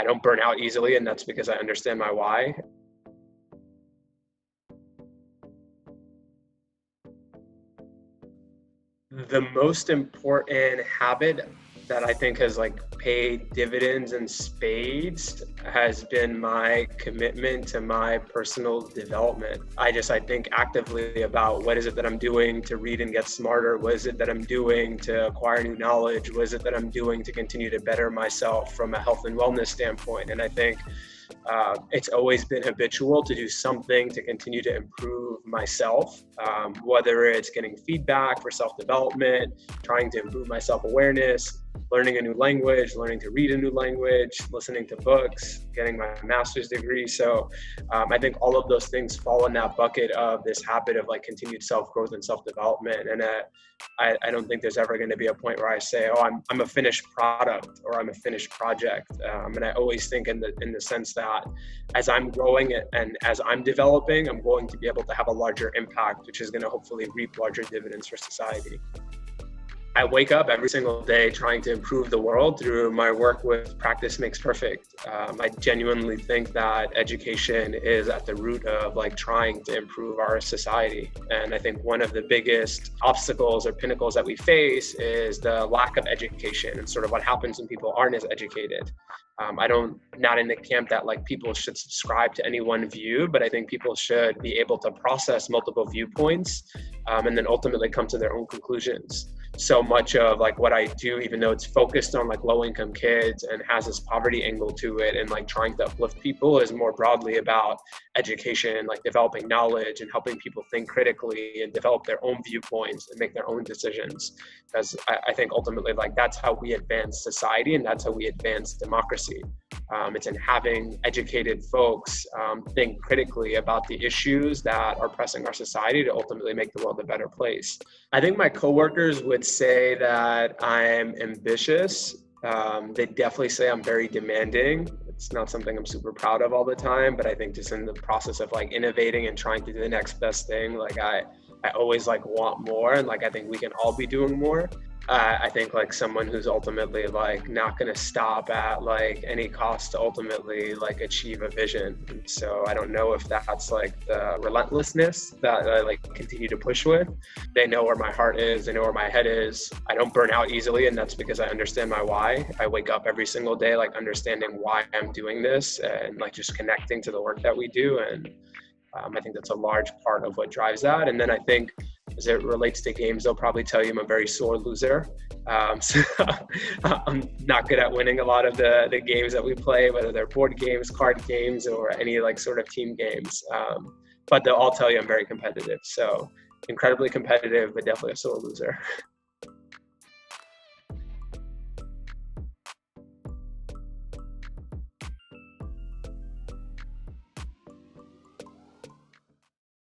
I don't burn out easily, and that's because I understand my why. The most important habit that I think has paid dividends in spades has been my commitment to my personal development. I think actively about what is it that I'm doing to read and get smarter? What is it that I'm doing to acquire new knowledge? What is it that I'm doing to continue to better myself from a health and wellness standpoint? And I think it's always been habitual to do something to continue to improve myself, whether it's getting feedback for self-development, trying to improve my self-awareness, learning a new language, learning to read a new language, listening to books, getting my master's degree. So I think all of those things fall in that bucket of this habit of continued self-growth and self-development. And I don't think there's ever going to be a point where I say, oh, I'm a finished product or I'm a finished project. And I always think in the sense that as I'm growing and as I'm developing, I'm going to be able to have a larger impact, which is going to hopefully reap larger dividends for society. I wake up every single day trying to improve the world through my work with Practice Makes Perfect. I genuinely think that education is at the root of trying to improve our society. And I think one of the biggest obstacles or pinnacles that we face is the lack of education and sort of what happens when people aren't as educated. Not in the camp that people should subscribe to any one view, but I think people should be able to process multiple viewpoints and then ultimately come to their own conclusions. So much of what I do, even though it's focused on low-income kids and has this poverty angle to it and trying to uplift people, is more broadly about education, developing knowledge and helping people think critically and develop their own viewpoints and make their own decisions. Because I think ultimately that's how we advance society and that's how we advance democracy. It's in having educated folks think critically about the issues that are pressing our society to ultimately make the world a better place. I think my coworkers would say that I'm ambitious. They definitely say I'm very demanding. It's not something I'm super proud of all the time, but I think just in the process of innovating and trying to do the next best thing, I always want more, and I think we can all be doing more. I think someone who's ultimately not going to stop at any cost to ultimately achieve a vision. And so I don't know if that's the relentlessness that I continue to push with. They know where my heart is, they know where my head is. I don't burn out easily, and that's because I understand my why. I wake up every single day understanding why I'm doing this and just connecting to the work that we do. And I think that's a large part of what drives that. And then I think as it relates to games, they'll probably tell you I'm a very sore loser. So I'm not good at winning a lot of the games that we play, whether they're board games, card games, or any sort of team games. But they'll all tell you I'm very competitive. So incredibly competitive, but definitely a sore loser.